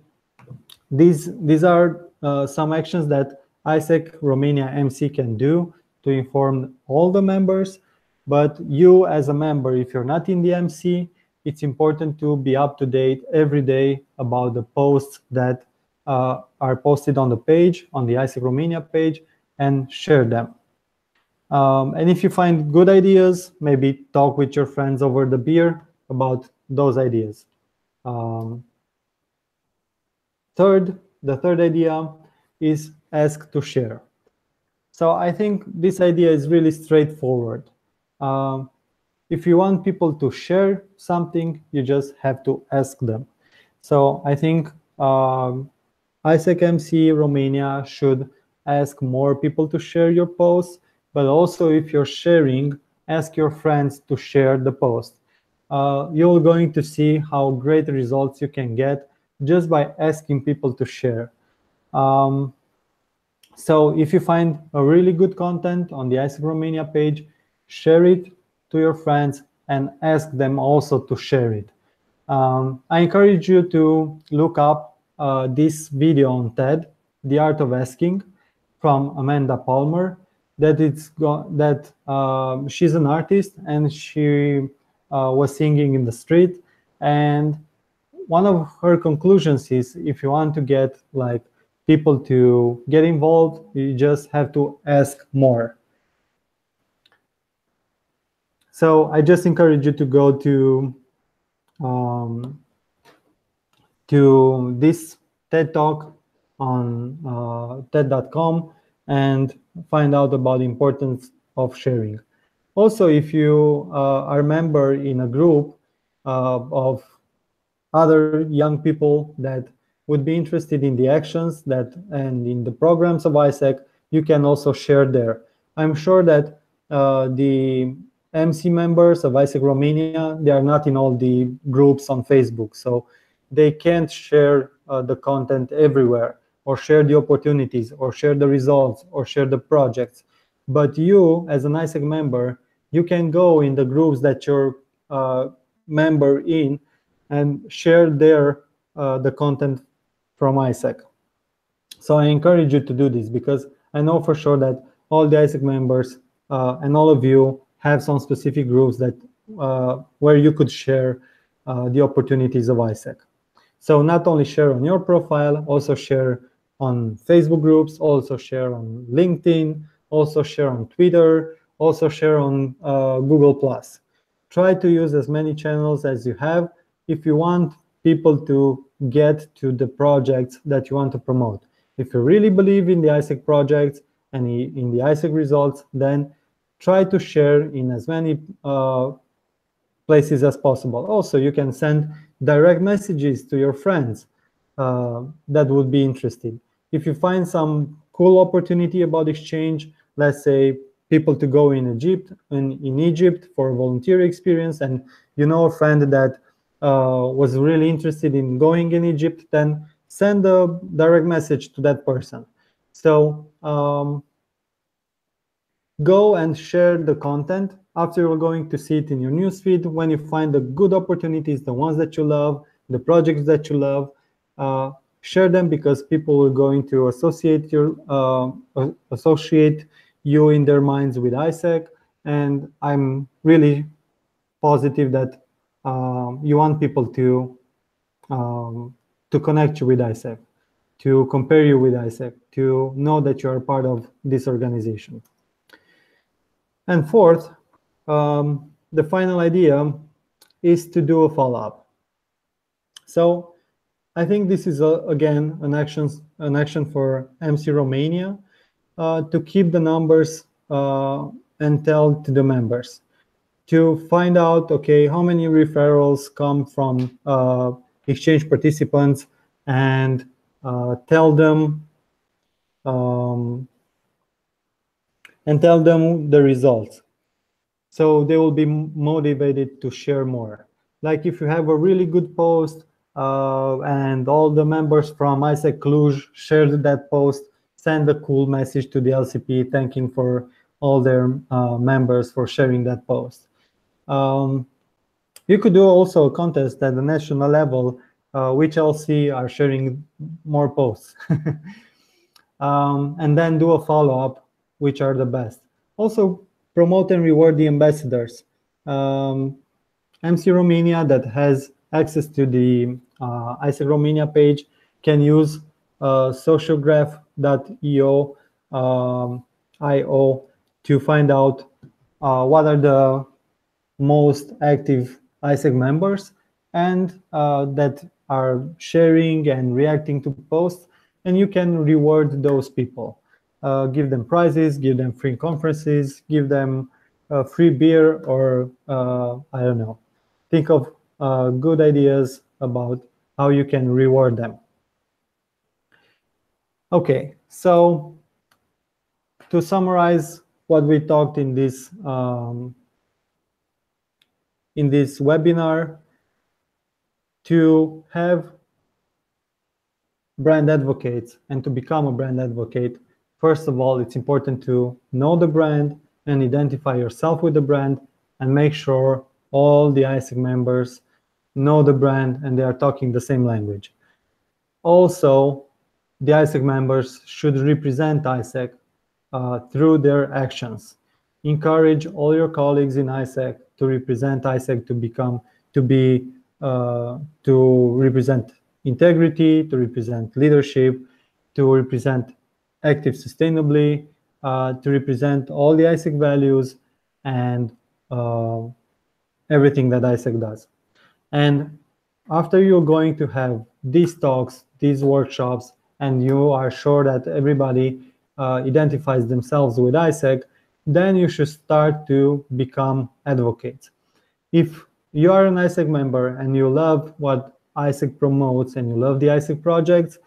Speaker 2: these are some actions that ISEC Romania MC can do to inform all the members. But you as a member, if you're not in the MC, it's important to be up to date every day about the posts that are posted on the page, on the ISEC Romania page, and share them. And if you find good ideas, maybe talk with your friends over the beer about those ideas. The third idea is ask to share. So I think this idea is really straightforward. If you want people to share something, you just have to ask them. So I think ISEC MC Romania should ask more people to share your posts, but also if you're sharing, ask your friends to share the post. You're going to see how great results you can get just by asking people to share. So if you find a really good content on the ISEC Romania page, share it to your friends and ask them also to share it. I encourage you to look up this video on TED, The Art of Asking, from Amanda Palmer. She's an artist and she was singing in the street, and one of her conclusions is if you want to get like people to get involved. You just have to ask more. So I just encourage you to go to this TED Talk on TED.com and find out about the importance of sharing. Also, if you are a member in a group of other young people that would be interested in the actions and in the programs of ISEC, you can also share there. I'm sure that the MC members of ISEC Romania, they are not in all the groups on Facebook, so they can't share the content everywhere, or share the opportunities, or share the results, or share the projects. But you, as an ISEC member, you can go in the groups that you're member in and share there the content from ISEC. So I encourage you to do this, because I know for sure that all the ISEC members and all of you have some specific groups that where you could share the opportunities of ISEC. So not only share on your profile, also share on Facebook groups, also share on LinkedIn, also share on Twitter, also share on Google+. Try to use as many channels as you have if you want people to get to the projects that you want to promote. If you really believe in the ISEC projects and in the ISEC results, then try to share in as many places as possible. Also, you can send direct messages to your friends that would be interested. If you find some cool opportunity about exchange, let's say people to go in Egypt for a volunteer experience, and you know a friend that was really interested in going in Egypt, then send a direct message to that person. So go and share the content. After you're going to see it in your newsfeed, when you find the good opportunities, the ones that you love, the projects that you love, share them, because people are going to associate you in their minds with ISEC. And I'm really positive that you want people to connect you with ISEC, to compare you with ISEC, to know that you are part of this organization. And fourth, the final idea is to do a follow-up. So I think this is, again, an action for MC Romania to keep the numbers and tell to the members, to find out, okay, how many referrals come from exchange participants, and tell them the results. So they will be motivated to share more. Like if you have a really good post and all the members from ISEC Cluj shared that post, send a cool message to the LCP thanking for all their members for sharing that post. You could do also a contest at the national level, which LC are sharing more posts. And then do a follow-up, which are the best. Also, promote and reward the ambassadors. MC Romania, that has access to the ISEC Romania page, can use socialgraph.io IO to find out what are the most active ISEC members and that are sharing and reacting to posts, and you can reward those people. Give them prizes, give them free conferences, give them free beer, or I don't know. Think of good ideas about how you can reward them. Okay, so to summarize what we talked in this webinar, to have brand advocates and to become a brand advocate, first of all, it's important to know the brand and identify yourself with the brand, and make sure all the ISEC members know the brand and they are talking the same language. Also, the ISEC members should represent ISEC through their actions. Encourage all your colleagues in ISEC to represent ISEC, to represent integrity, to represent leadership, to represent active sustainably, to represent all the ISEC values and everything that ISEC does. And after you're going to have these talks, these workshops, and you are sure that everybody identifies themselves with ISEC, then you should start to become advocates. If you are an ISEC member and you love what ISEC promotes and you love the ISEC projects,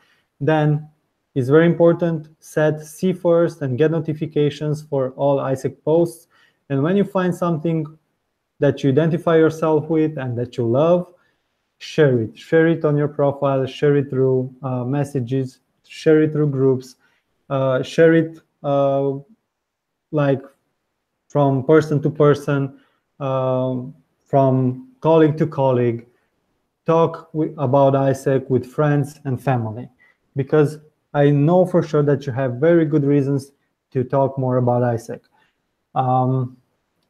Speaker 2: then it's very important, see first and get notifications for all ISEC posts. And when you find something that you identify yourself with and that you love, share it. Share it on your profile, share it through messages, share it through groups, share it like from person to person, from colleague to colleague. Talk about ISEC with friends and family, because I know for sure that you have very good reasons to talk more about ISEC.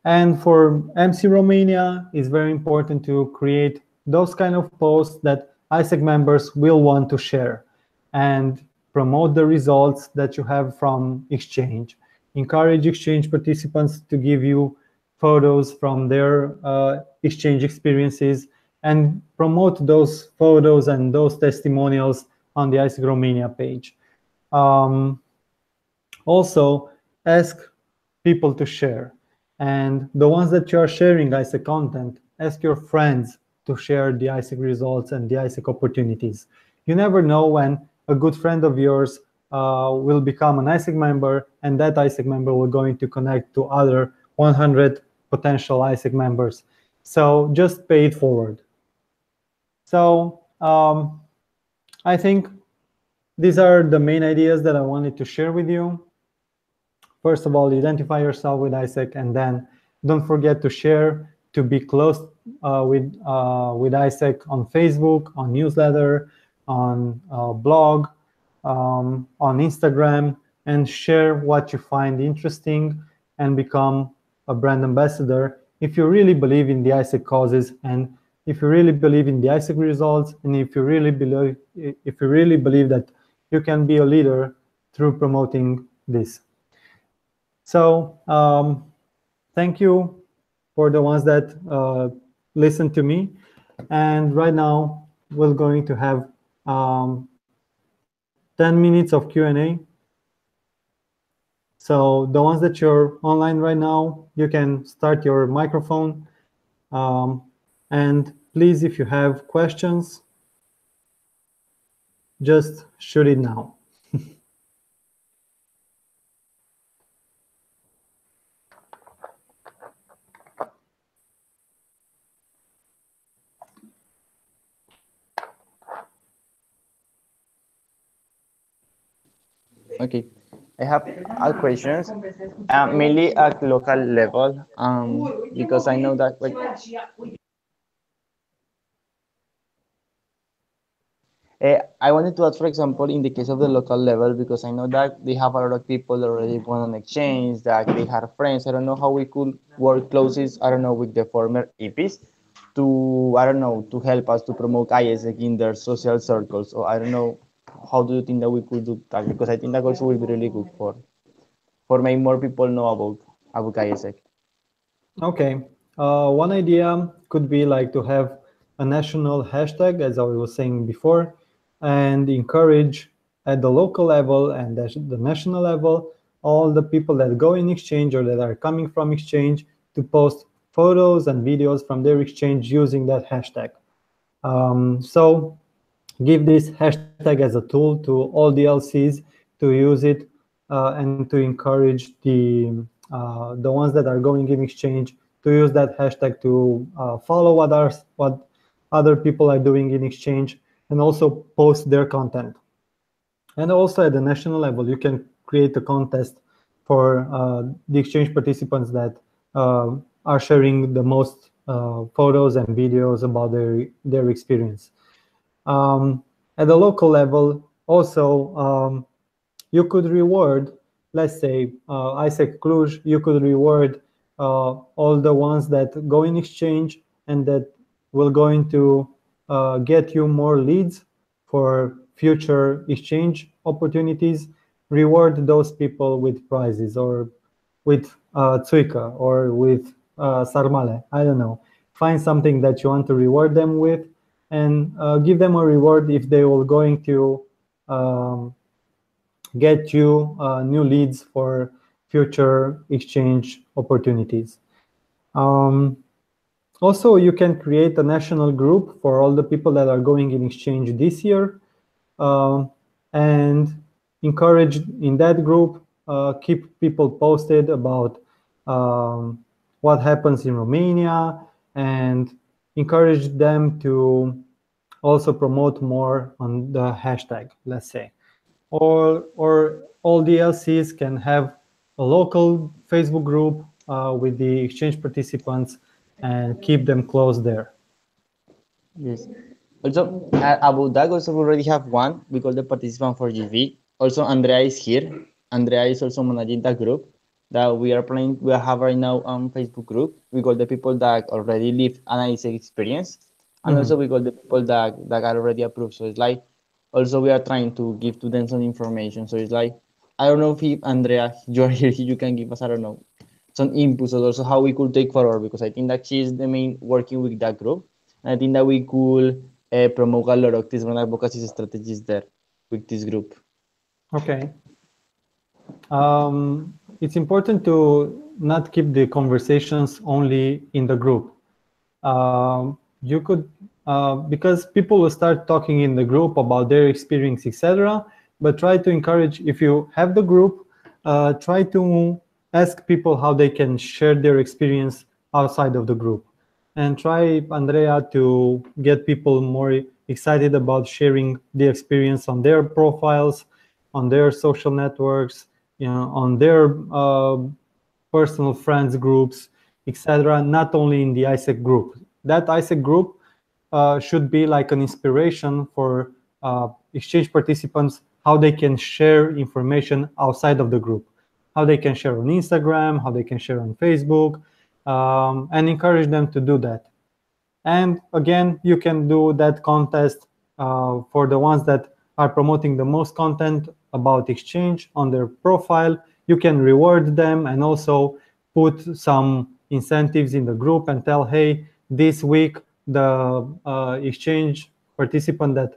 Speaker 2: And for MC Romania, it's very important to create those kind of posts that ISEC members will want to share and promote the results that you have from exchange. Encourage exchange participants to give you photos from their exchange experiences and promote those photos and those testimonials on the ISEC Romania page. Also, ask people to share. And the ones that you are sharing ISEC content, ask your friends to share the ISEC results and the ISEC opportunities. You never know when a good friend of yours will become an ISEC member, and that ISEC member will going to connect to other 100 potential ISEC members. So just pay it forward. So I think these are the main ideas that I wanted to share with you. First of all, identify yourself with ISEC, and then don't forget to share, to be close with ISEC on Facebook, on newsletter, on blog, on Instagram, and share what you find interesting and become a brand ambassador if you really believe in the ISEC causes, and if you really believe in the ISEC results, and if you really believe that you can be a leader through promoting this. So thank you for the ones that listen to me. And right now, we're going to have 10 minutes of Q&A. So the ones that you're online right now, you can start your microphone. And please, if you have questions, just shoot it now.
Speaker 1: Okay, I have questions, mainly at local level, because I know that I wanted to ask, for example, in the case of the local level, because I know that they have a lot of people already going on exchange, that they have friends. I don't know how we could work closest, I don't know, with the former EPs to, I don't know, to help us to promote ISEC in their social circles. So I don't know, how do you think that we could do that? Because I think that also will be really good for making more people know about ISEC.
Speaker 2: Okay, one idea could be like to have a national hashtag, as I was saying before, and encourage at the local level and the national level all the people that go in exchange or that are coming from exchange to post photos and videos from their exchange using that hashtag. So give this hashtag as a tool to all the LCs to use it and to encourage the ones that are going in exchange to use that hashtag to follow what other people are doing in exchange and also post their content. And also at the national level, you can create a contest for the exchange participants that are sharing the most photos and videos about their experience. At the local level, also, you could reward, let's say, ISEC Cluj, you could reward all the ones that go in exchange and that will going to get you more leads for future exchange opportunities, reward those people with prizes or with Tsuika or with Sarmale. I don't know. Find something that you want to reward them with, and give them a reward if they will going to um, get you new leads for future exchange opportunities. Um, Also, you can create a national group for all the people that are going in exchange this year, um, and encourage in that group, keep people posted about what happens in Romania, and encourage them to also promote more on the hashtag, let's say. Or all DLCs can have a local Facebook group with the exchange participants and keep them close there.
Speaker 1: Yes. Also, about that, also we already have one. We call the participant for GV. Also, Andrea is here. Andrea is also managing that group that we are planning. We have right now on Facebook group. We got the people that already live an ISEC experience, and
Speaker 2: Mhm.
Speaker 1: also we got the people that are already approved. So it's like also we are trying to give to them some information. So it's like I don't know if Andrea you are here, you can give us I don't know some inputs or also how we could take forward because I think that she's the main working with that group. And I think that we could promote a lot of different advocacy strategies there with this group.
Speaker 2: Okay. It's important to not keep the conversations only in the group. You could, because people will start talking in the group about their experience, etc. But try to encourage, if you have the group, try to ask people how they can share their experience outside of the group. And try, Andrea, to get people more excited about sharing the experience on their profiles, on their social networks, on their personal friends groups, etc. Not only in the ISEC group. That ISEC group should be like an inspiration for exchange participants, how they can share information outside of the group, how they can share on Instagram, how they can share on Facebook, and encourage them to do that. And again, you can do that contest for the ones that are promoting the most content about exchange on their profile. You can reward them and also put some incentives in the group and tell, hey, this week the exchange participant that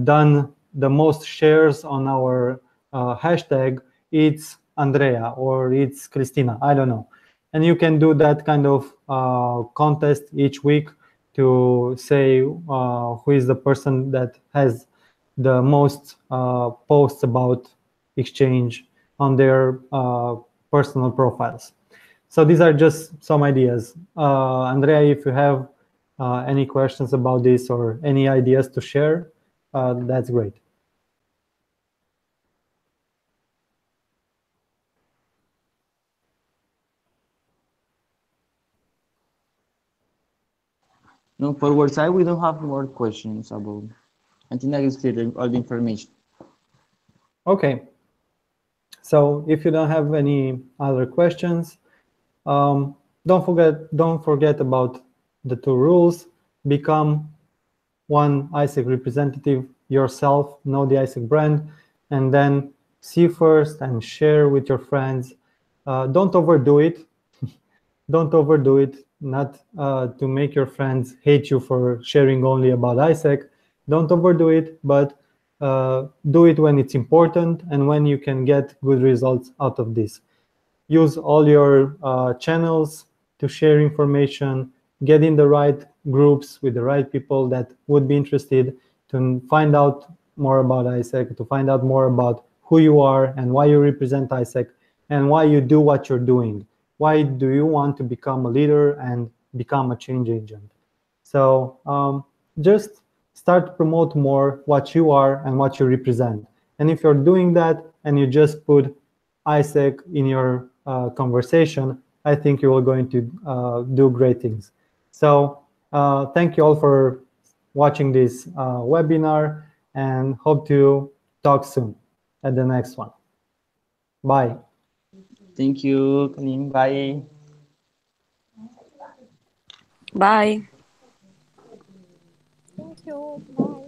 Speaker 2: done the most shares on our hashtag, it's Andrea or it's Christina, I don't know. And you can do that kind of contest each week to say who is the person that has the most posts about exchange on their personal profiles. So these are just some ideas. Andrea, if you have any questions about this or any ideas to share, that's great.
Speaker 1: No, for our side, we don't have more questions about. I think that is clear all the information.
Speaker 2: Okay. So if you don't have any other questions, don't forget about the two rules. Become one ISEC representative yourself, know the ISEC brand, and then see first and share with your friends. Don't overdo it. Don't overdo it, not to make your friends hate you for sharing only about ISEC. Don't overdo it, but do it when it's important and when you can get good results out of this. Use all your channels to share information, get in the right groups with the right people that would be interested to find out more about ISEC, to find out more about who you are and why you represent ISEC and why you do what you're doing. Why do you want to become a leader and become a change agent? So just start to promote more what you are and what you represent. And if you're doing that and you just put ISEC in your conversation, I think you are going to do great things. So thank you all for watching this webinar and hope to talk soon at the next one. Bye.
Speaker 1: Thank you, Kalim. Bye.
Speaker 3: Bye.
Speaker 4: Thank you. Bye.